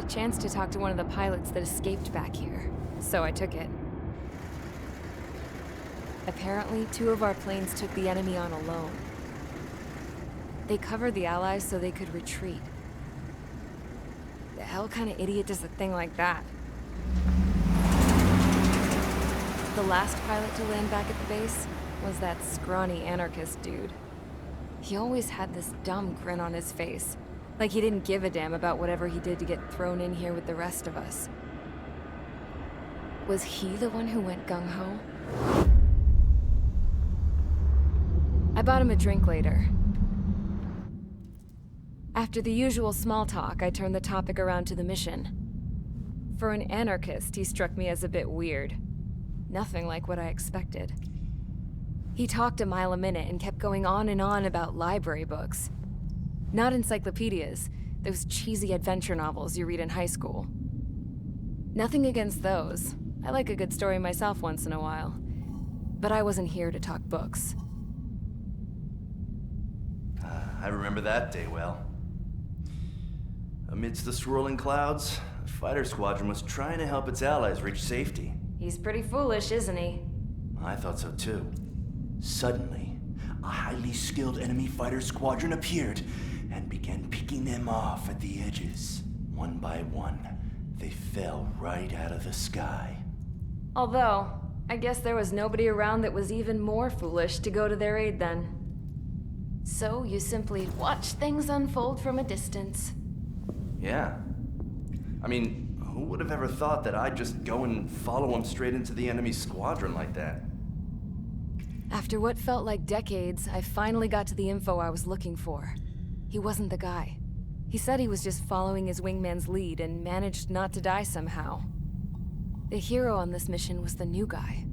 a chance to talk to one of the pilots that escaped back here, so I took it. Apparently, 2 of our planes took the enemy on alone. They covered the Allies so they could retreat. The hell kind of idiot does a thing like that? The last pilot to land back at the base was that scrawny anarchist dude. He always had this dumb grin on his face, like he didn't give a damn about whatever he did to get thrown in here with the rest of us. Was he the one who went gung-ho? I bought him a drink later. After the usual small talk, I turned the topic around to the mission. For an anarchist, he struck me as a bit weird. Nothing like what I expected. He talked a mile a minute and kept going on and on about library books. Not encyclopedias, those cheesy adventure novels you read in high school. Nothing against those. I like a good story myself once in a while. But I wasn't here to talk books. I remember that day well. Amidst the swirling clouds, the fighter squadron was trying to help its allies reach safety. He's pretty foolish, isn't he? I thought so too. Suddenly, a highly skilled enemy fighter squadron appeared and began picking them off at the edges. One by one, they fell right out of the sky. Although, I guess there was nobody around that was even more foolish to go to their aid then. So you simply watch things unfold from a distance. Yeah. I mean, who would have ever thought that I'd just go and follow him straight into the enemy squadron like that? After what felt like decades, I finally got to the info I was looking for. He wasn't the guy. He said he was just following his wingman's lead and managed not to die somehow. The hero on this mission was the new guy.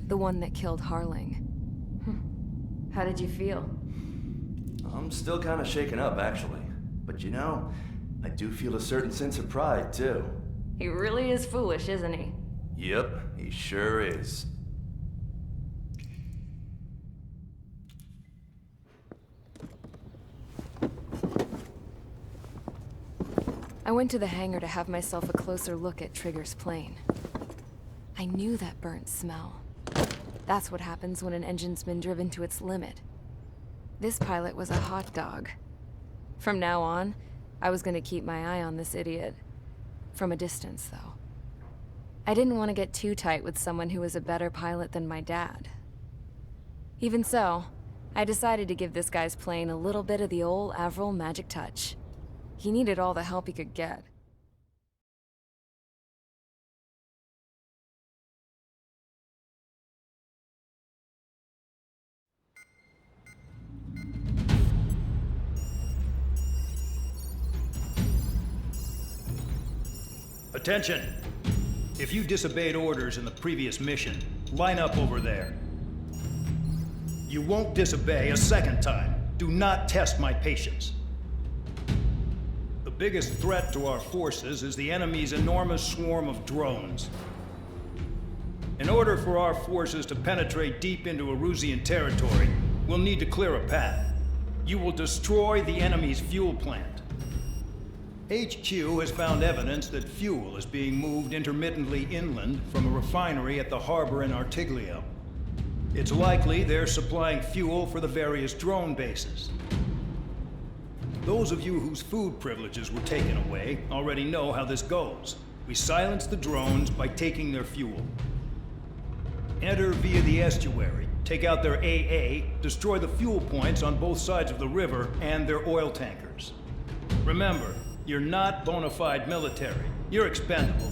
The one that killed Harling. How did you feel? I'm still kind of shaken up, actually. But you know, I do feel a certain sense of pride, too. He really is foolish, isn't he? Yep, he sure is. I went to the hangar to have myself a closer look at Trigger's plane. I knew that burnt smell. That's what happens when an engine's been driven to its limit. This pilot was a hot dog. From now on, I was going to keep my eye on this idiot. From a distance, though. I didn't want to get too tight with someone who was a better pilot than my dad. Even so, I decided to give this guy's plane a little bit of the old Avril magic touch. He needed all the help he could get. Attention! If you disobeyed orders in the previous mission, line up over there. You won't disobey a second time. Do not test my patience. The biggest threat to our forces is the enemy's enormous swarm of drones. In order for our forces to penetrate deep into Erusian territory, we'll need to clear a path. You will destroy the enemy's fuel plant. HQ has found evidence that fuel is being moved intermittently inland from a refinery at the harbor in Artiglio. It's likely they're supplying fuel for the various drone bases. Those of you whose food privileges were taken away already know how this goes. We silence the drones by taking their fuel. Enter via the estuary, take out their AA, destroy the fuel points on both sides of the river and their oil tankers. Remember, you're not bona fide military. You're expendable.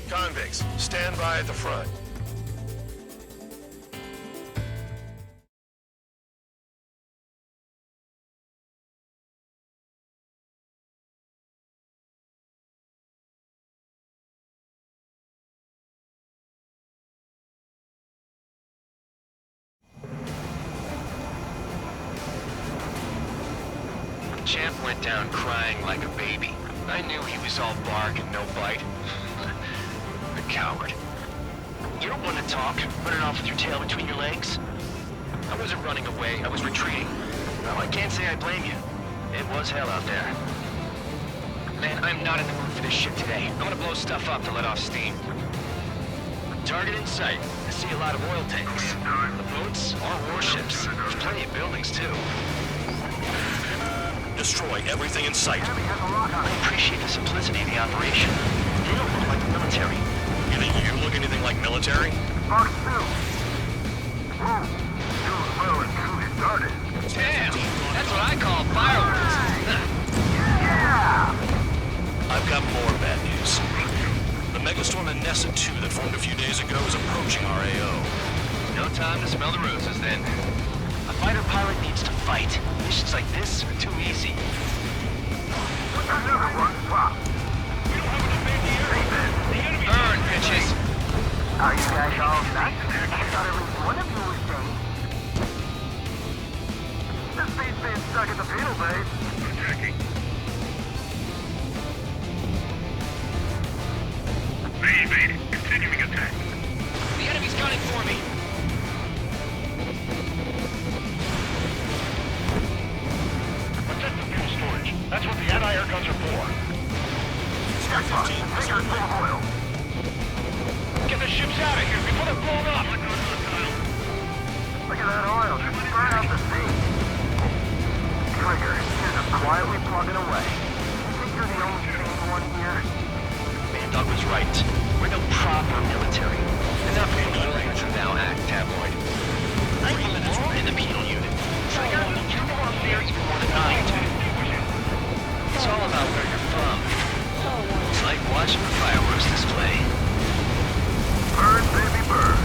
Convicts, stand by at the front. champ went down crying like a baby. I knew he was all bark and no bite. The coward. You don't want to talk, running off with your tail between your legs? I wasn't running away, I was retreating. Well, I can't say I blame you. It was hell out there. Man, I'm not in the mood for this shit today. I'm gonna blow stuff up to let off steam. Target in sight. I see a lot of oil tanks. The boats are warships. There's plenty of buildings, too. Destroy everything in sight. I appreciate the simplicity of the operation. You don't look like the military. You think you look anything like military? Damn! That's what I call fireworks. I've got more bad news. The megastorm in Nessa 2 that formed a few days ago is approaching our AO. No time to smell the roses, then. A fighter pilot needs to fight. Missions like this are too easy. Burn, bitches! Are you guys all set? I thought at least one of you was safe. This beat's being stuck at the penal base. Checking. Evaded. Continuing attack. The enemy's gunning for me! Protect the fuel storage. That's what the anti-air guns are for. Step up. Fingers full of oil. Get the ships out of here before they're blown up! Look at that oil. Just burn out the sea. Trigger, you're just quietly plugging away. You think you're the only sane one here? Man, Doug was right. We're no proper military. Enough of the to now act tabloid. 3 minutes in the penal unit. Trigger, you go up there even more than I do. It's all about where you're from. It's like watching a fireworks display. Burn, baby, burn.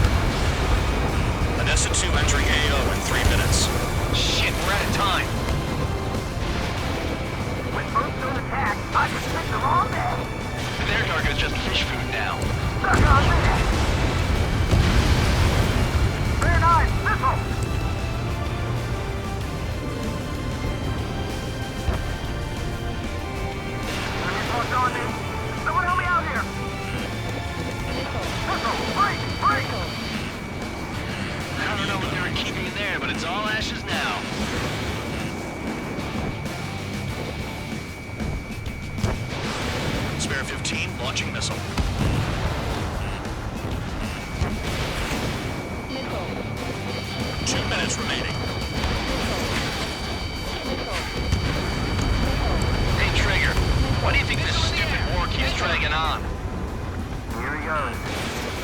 Nessa 2 entering AO in 3 minutes. Shit, we're out of time. When boats don't attack, I can pick them all day. Their cargo's just fish food now. Suck on this! Very nice, missile! Enemy force on me. Someone help me out here! Missile! Break! Break! I don't know what they were keeping in there, but it's all ashes now. Spare 15, launching missile. 2 minutes remaining. Hey, Trigger, why do you think this stupid war keeps dragging on? Here he goes.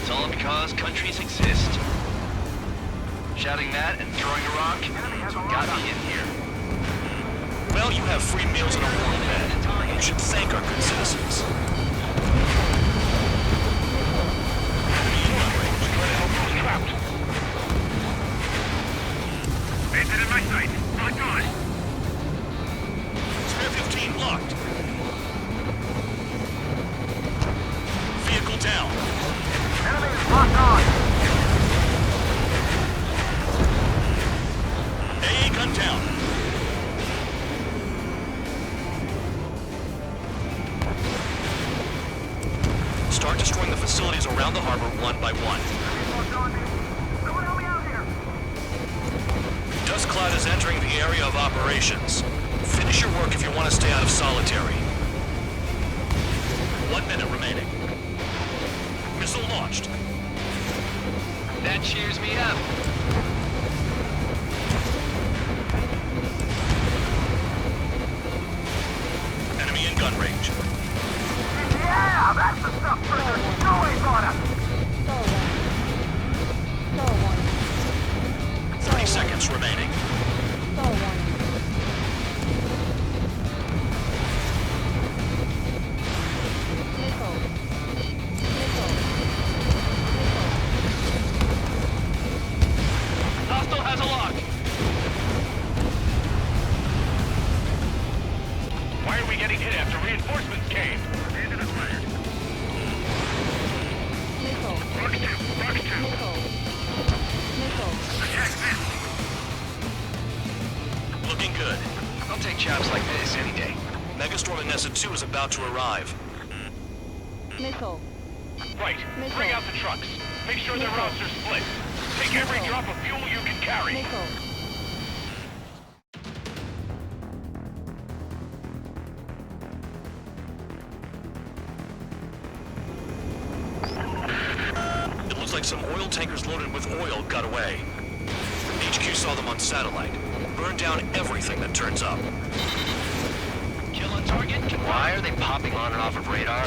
It's all because countries exist. Shouting that and throwing a rock is what got me in here. Well, you have free meals and a warm bed. You should thank our good citizens. Trapped. Baited in my sight. Not good. Spare 15 locked. Vehicle down. Enemy is locked on. AA gun down. Start destroying the facilities around the harbor one by one. Someone help me out here. Dust cloud is entering the area of operations. Finish your work if you want to stay out of solitary. 1 minute remaining. Missile launched. That cheers me up. Enemy in gun range. Yeah, that's the stuff for the noise on us. 30 seconds remaining. Hostile has a lock. Why are we getting hit after reinforcements came? Rock 2. Attack this. Looking good. I'll take jobs like this any day. Megastorm and Nessa 2 is about to arrive. Missile. Right. Bring out the trucks. Make sure their routes are split. Take every drop of fuel you can carry. Missile. It looks like some oil tankers loaded with oil got away. HQ saw them on satellite. Burned down everything that turns up. Kill on target? Why are they popping on and off of radar?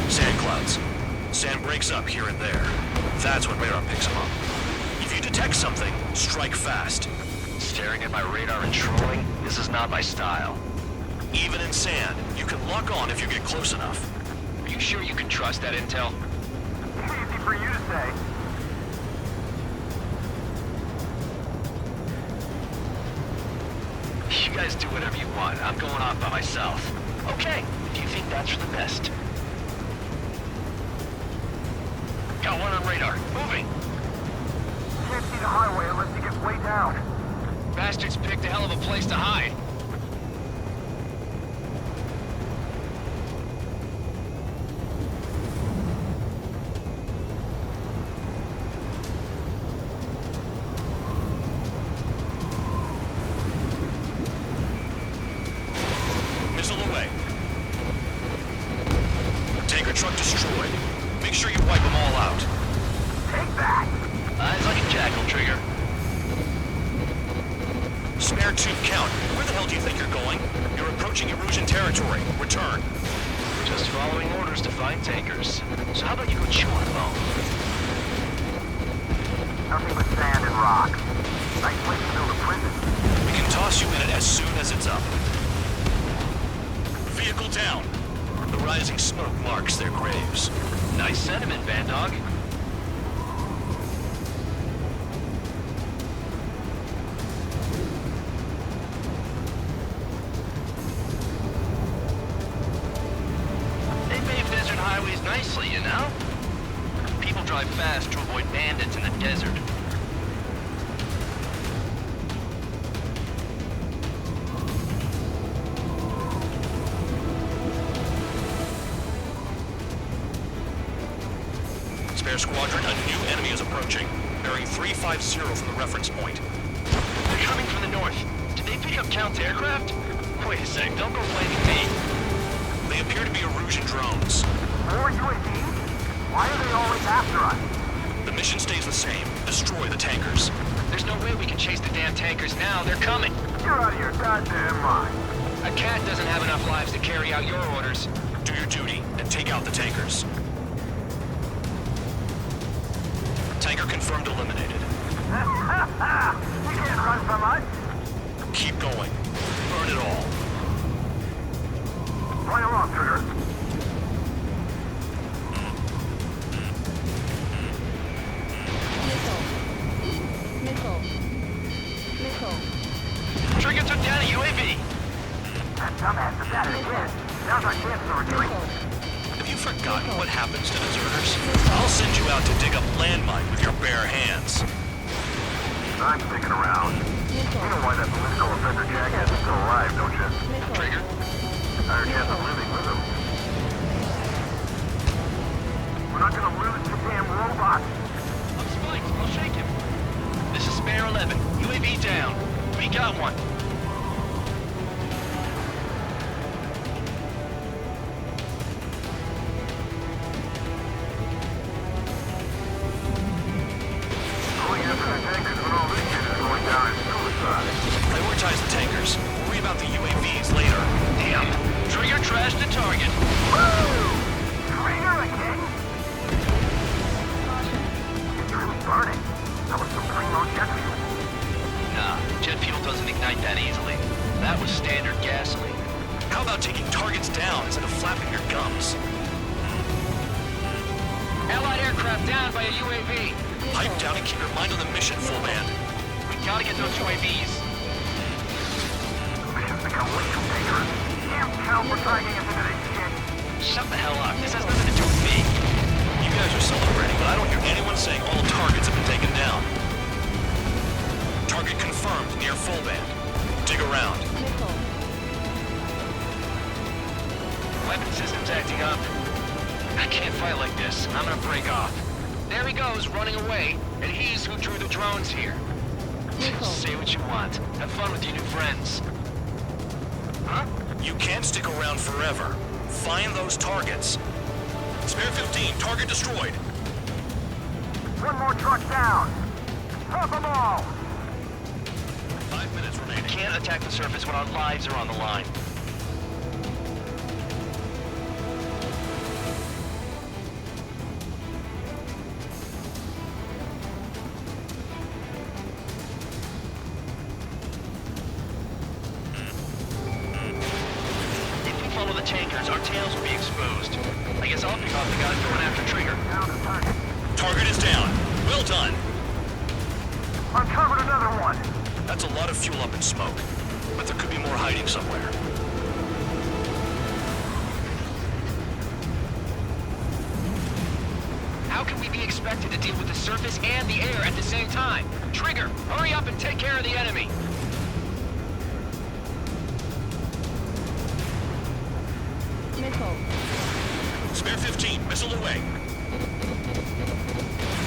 Sand clouds. Sand breaks up here and there. That's when radar picks them up. If you detect something, strike fast. Staring at my radar and trolling? This is not my style. Even in sand, you can lock on if you get close enough. Are you sure you can trust that intel? Easy for you to say. You guys do whatever you want. I'm going off by myself. Okay, if you think that's for the best. Got one on radar. Moving. Can't see the highway unless he gets way down. Bastards picked a hell of a place to hide. Missile away. Tanker truck destroyed. Make sure you wipe them all out. Take that! Eyes like a jackal, Trigger. Spare tube count. Where the hell do you think you're going? You're approaching Erusian territory. Return. Just following orders to find tankers. So how about you go chew on a bone? Nothing but sand and rock. Nice place to build a prison. We can toss you in it as soon as it's up. Vehicle down. The rising smoke marks their graves. Nice sentiment, Bandog. They pave desert highways nicely, you know? People drive fast to avoid bandits in the desert. Spare squadron, a new enemy is approaching. Bearing 350 from the reference point. They're coming from the north. Did they pick up counter-aircraft? Wait a sec, don't go blaming me. They appear to be Erusian drones. More UAVs? Why are they always after us? The mission stays the same. Destroy the tankers. There's no way we can chase the damn tankers now. They're coming. You're out of your goddamn mind. A cat doesn't have enough lives to carry out your orders. Do your duty and take out the tankers. Tanker confirmed eliminated. You can't run from us. Keep going. Burn it all. Right along, Trigger. Missile. Missile. Missile. Trigger took down a UAV. That dumbass is at it again. Now's our chance to retreat. Have you forgotten what happens to deserters? I'll send you out to dig up landmine with your bare hands. I'm sticking around. You know why that political offender jackass is still alive, don't you? Trigger. Higher chance of living with him. We're not gonna lose the damn robot. I'm spiked. I'll shake him. This is Spare 11. UAV down. We got one. Going after the tankers when all this shit is going down is suicide. Prioritize the tankers. Worry about the UAVs later. Damn. Trigger trashed the target. Woo! Trigger again? It's really burning. That was some primo jet fuel. Nah, jet fuel doesn't ignite that easily. That was standard gasoline. How about taking targets down instead of flapping your gums? Allied aircraft down by a UAV. Pipe down and keep your mind on the mission, full band. We gotta get those UAVs. Mission's become way too dangerous. Damn cow for dragging us into this shit. Shut the hell up. This has nothing to do with me. You guys are celebrating, but I don't hear anyone saying all targets have been taken down. Target confirmed near full band. Dig around. Missile. Weapon system's acting up. I can't fight like this. I'm gonna break off. There he goes, running away, and he's who drew the drones here. Say what you want. Have fun with your new friends. Huh? You can't stick around forever. Find those targets. Spare 15, target destroyed. One more truck down. Drop them all. 5 minutes remaining. Can't attack the surface when our lives are on the line. If we follow the tankers, our tails will be exposed. I guess I'll pick off the guys going after Trigger. Down to target. Target is down. Well done. Uncovered another one. That's a lot of fuel up in smoke. But there could be more hiding somewhere. How can we be expected to deal with the surface and the air at the same time? Trigger, hurry up and take care of the enemy. Spare 15, missile away.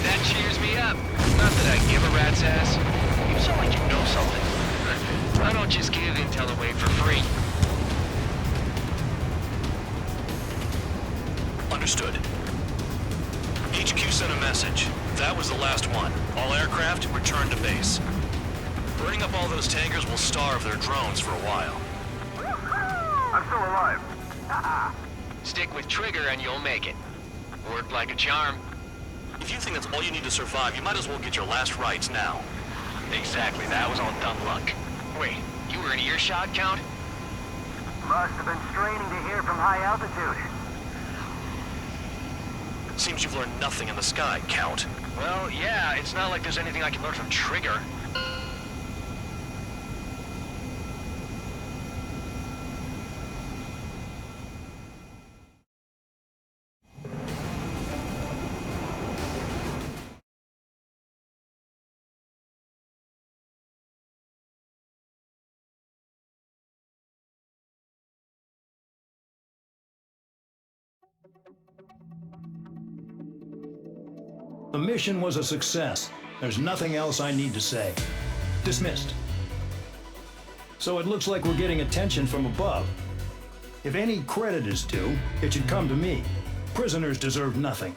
That cheers me up. Not that I give a rat's ass. You sound like you know something. I don't just give intel away for free. Understood. HQ sent a message. That was the last one. All aircraft, return to base. Burning up all those tankers will starve their drones for a while. I'm still alive. Stick with Trigger and you'll make it. Worked like a charm. If you think that's all you need to survive, you might as well get your last rites now. Exactly, that was all dumb luck. Wait, you were in earshot, Count? Must have been straining to hear from high altitude. Seems you've learned nothing in the sky, Count. Well, yeah, it's not like there's anything I can learn from Trigger. The mission was a success. There's nothing else I need to say. Dismissed. So it looks like we're getting attention from above. If any credit is due, it should come to me. Prisoners deserve nothing.